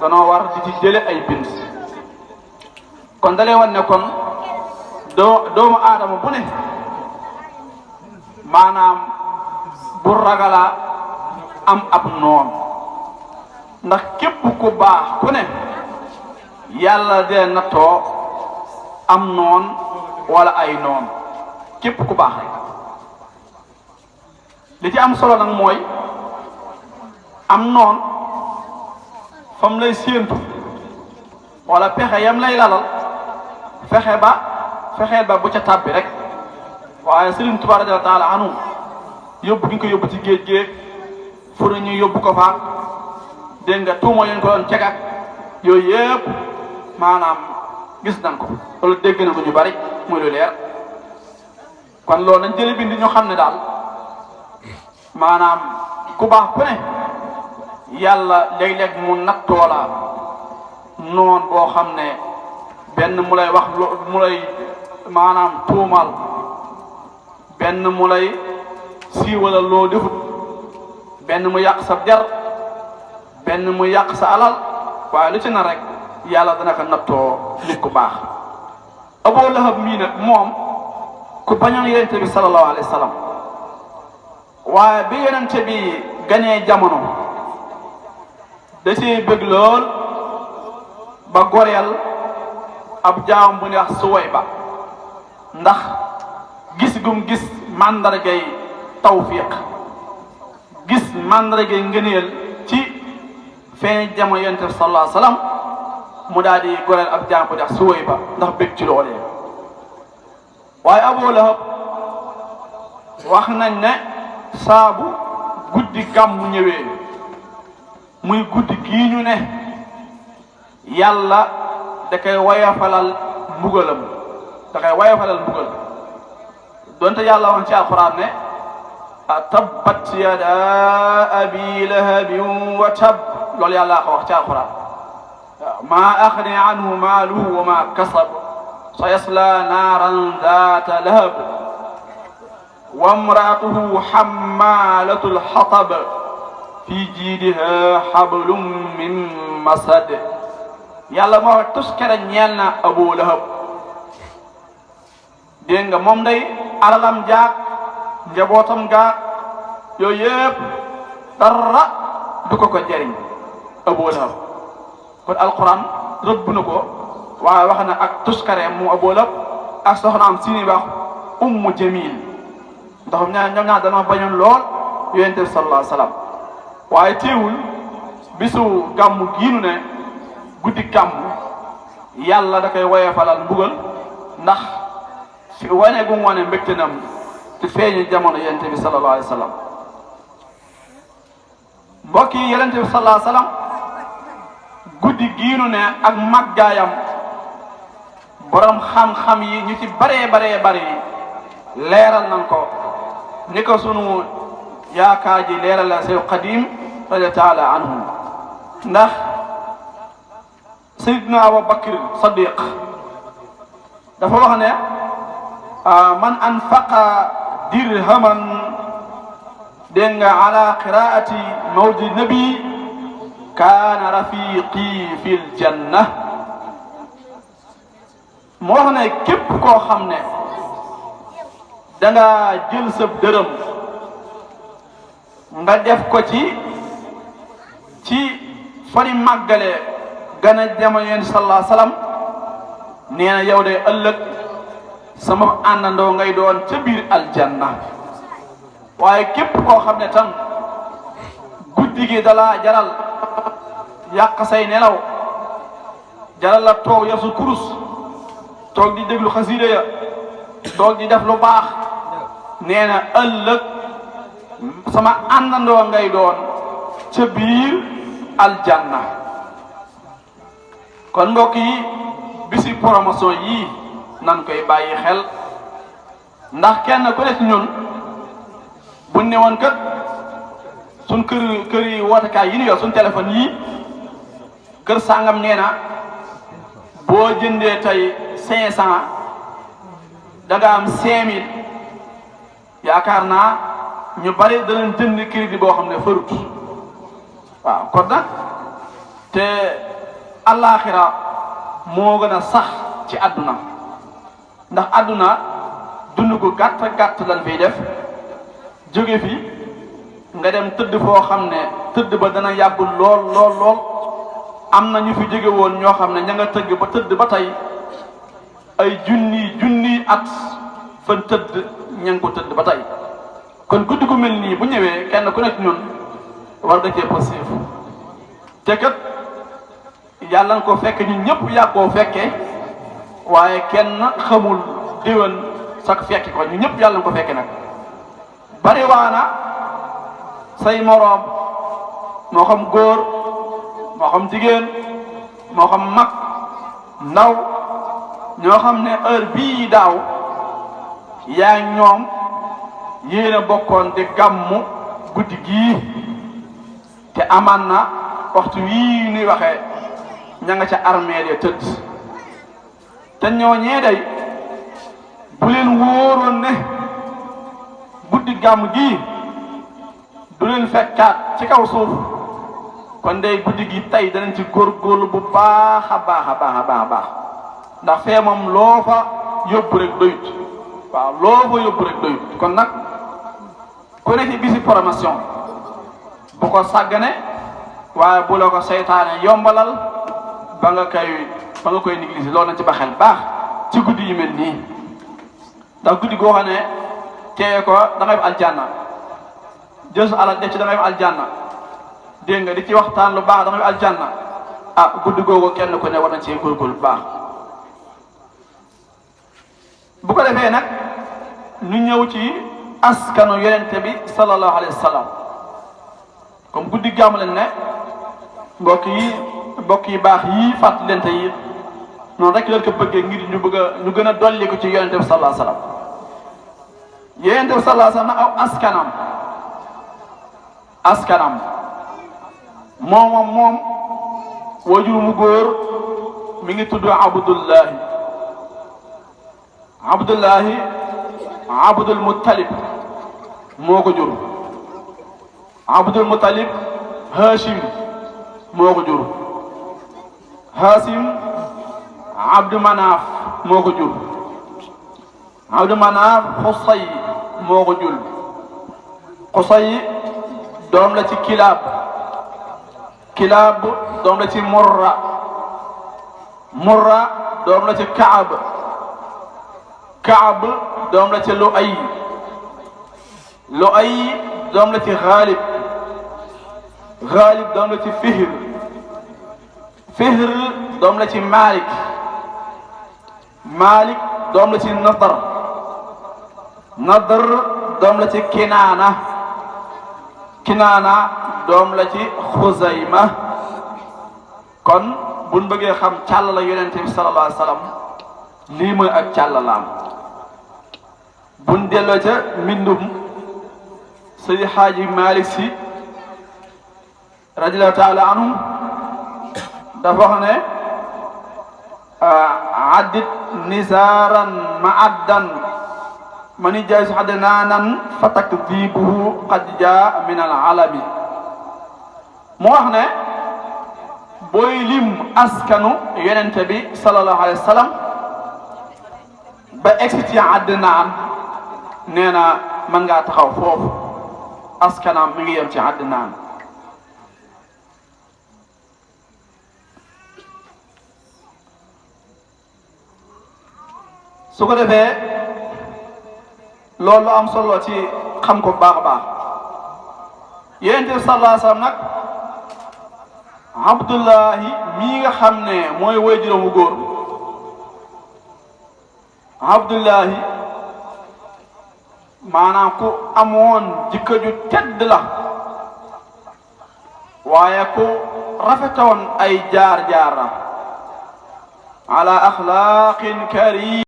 danoo war di ci jële ay bind kon dalee wan ne kon doomu aadama bu ne maanaam bu ragalaa am ab noon ndax képp ku baax ku ne yàlla dee nattoo am noon wala ay noon képp ku baax rek li ci am solo nag mooy am noon fam lay séentu wala pexe yam lay lalal fexeel ba bu ca tàbbi rek waaye Sëriñ Tuubaa radiyallaahu taala anhu yóbbu gi ñu ko yóbbu ci géej géej fu ñu yóbbu ko faak dégg nga tuuma yéen ko doon cegak yooyu yëpp maanaam gis nañ ko loolu dégg na ko ñu bari muy lu leer kon loolu nañ jële bind ñu xam ne daal maanaam ku baax ku ne yàlla léeg-léeg mu nattoo la noon boo xam ne benn mu lay wax mu lay maanaam tuumal benn mu lay siiwalal loo defut benn mu yàq sa jar benn mu yàq sa alal waaye lu ci na rek yàlla dana ko nattoo nit ku baax Abu Lahab mii nag moom ku bañoon yonente bi sallallahu alayhi wa sallam waaye bi yonente bi ganee jamono da ciy bëgg lool ba goreel ab jaam bu ñuy wax Suwayba ndax gis gum gis màndargay tawfiq gis màndargay ngëneel ci feeñ jamono yonente bi sallallahu alayhi wa sallam mu daal di goreel ab jaam bu ñuy wax Suwayba ndax bëgg ci loolee waaye Abu Lahab wax nañ ne saabu guddi gàmmu ñëwee muy guddi gii ñu ne yàlla da koy wayafalal mbugalam donte yàlla wax ci alquran ne tabbat yada abi lahabin wa tab loolu yàlla ko wax ci alquran ma axni anhu maaluhu wa ma kasab sa yasla naaran daata lahab wa imraatuhu hammalatul hatab fi jiidiha hablum min masad yàlla moo wax tuskere ñeel na Abu Lahab dégg nga moom day alalam jaag njabootam gaag yooyu yëpp dara du ko jëriñ Abu Lahab kon alquran rëbb na ko waaye wax na ak tuskare mu Abu Lahab ak soxnaam si ni wax Ummu Jamil ndax ñoom ñaar dañoo bañoon lool yonent bi sallallahu alayhi wa sallam waaye teewul bisu gàmmu giinu ne guddi gàmmu yàlla da koy woyofalal mbugal ndax fi wane gu mu wane mbégte nam ci feeñu jamono yonent bi sallallahu alayhi wa sallam mbokk yi yonent bi sallallahu alayhi wa sallam guddi giinu ne ak màggaayam borom xam-xam yi ñu ci baree leeral nañ ko ni ko sunu yaakaar ji leeral la Seex Xadim radiyallaahu taala anhu ndax Sayyidina Abu Bakr Sadiq dafa wax ne man anfaqa dirhaman dégg nga ala qiraati mawlidi nabi kaana rafiqi fil janna moo wax ne képp koo xam ne da nga jël sa dërëm nga def ko ci fari màggale gën a jamono yonent sallallahu alayhi wa sallam nee na yow de ëllëg sama àndandoo ngay doon ca biir aljanna waaye képp koo xam ne tam guddi gi dala jaral yàq say nelaw jaral la toog yor sa kurus toog di déglu xasiida ya toog di def lu baax nee na ëllëg sama àndandoo ngay doon ca biir aljanna kon mbokk yi bisi promotion yii nan koy bàyyi xel ndax kenn ku ne ci ñun buñ ne woon kat suñ kër yi wootekaay yi ñu yor suñ téléphone yii kër sàngam nee na boo jëndee tey 500 da nga am 5000 yaakaar naa ñu bari danañ jënd crédit boo xam ne farut waaw kon nag te àllaaxira moo gën a sax ci àdduna ndax àdduna dund gu gàtt gàtt lan fiy def jóge fi nga dem tëdd foo xam ne tëdd ba dana yàggul lool lool lool am na ñu fi jóge woon ñoo xam ne ña nga tëgg ba tëdd ba tey ay junni at fan tëdd ña ngi ko tëdd ba tey kon guddi gu mel nii bu ñëwee kenn ku nekk ñun war nga cee positif te kat yàlla na ko fekk ñun ñëpp yàggoo fekke waaye kenn xamul déwén sax fekki ko ñun ñëpp yàlla na ko fekke nag bari waana say moroom moo xam góor moo xam jigéen moo xam mag ndaw ñoo xam ne heure bii daaw yaa ñoom yéen a bokkoon di gàmmu guddi gii te amaan na waxtu wii nuy waxee ña nga ca armeel ya tëdd te ñooñee day bu leen wóoroon ne guddi gàmm gii du leen fekkaat ci kaw suuf kon day guddi gi tey danañ ci góorgóorlu bu baax a baax a baax a baax a baax ndax fee moom loo fa yóbbu rek doyut waaw loo fa yóbbu rek doyut kon nag ku ne ci bisi formation bu ko sàggane waaye bu la ko seytaane yombalal ba nga koy négliger loolu nañ ci baxel baax ci guddi yu mel nii ndax guddi goo xam ne teeye ko da ngay aljanna jël sa alal def ci da ngay aljanna dégg nga di ci waxtaan lu baax da ngay aljanna ah guddi googu kenn ku ne war na ci góorgóorlu bu baax bu ko defee nag ñu ñëw ci askanu yonente bi sallallahu alayhi wa sallam comme guddi gàmm leen ne mbokk yi baax yii fàttalente yi noonu rek leen ko bëggee ngir ñu gën a dolli ko ci yonente bi sallallahu alayhi wa sallam yonente bi sallallahu alayhi wa sallam aw askanam moom wajur mu góor mi ngi tudd Abdullahi Abdul Muttalib moo ko jur Abdul Muttalib Hashim moo ko jur Hashim Abdu Manaaf moo ko jur Abdu Manaaf Xusay moo ko jur Xusay doom la ci Kilaab doom la ci Murra doom la ci Kaab doom la ci Lu'ay doom la ci Ghalib doom la ci Fihr doom la ci Malik doom la ci Nadr doom la ci Kinaana doom la ci Xuzayma kon buñ bëggee xam càll la yonente bi sallallahu alayhi wa sallam lii mooy ak càllalaam buñ delloo ca mbindum Seydi Xaaji Malik Si radiyallahu taala anhum dafa wax ne addit nisaaran ma'addan mani jaay su xadnaanan fa takdibuhu qad jaa min al alami moo wax ne booy lim askanu yonente bi sallallahu alayhi wa sallam ba egsi ci Adnaan nee na mën ngaa taxaw foofu askanam mi ngi yem ci Adnaan su ko defee loolu am solo ci xam ko baax a baax yonent bi sallallahu alayhi wa sallam nag Abdullahi mii nga xam ne mooy waajuram wu góor Abdullahi maanaam ku amoon jikko ju tedd la waaye ku rafetoon ay jaar-jaar la ala axlaaqin karim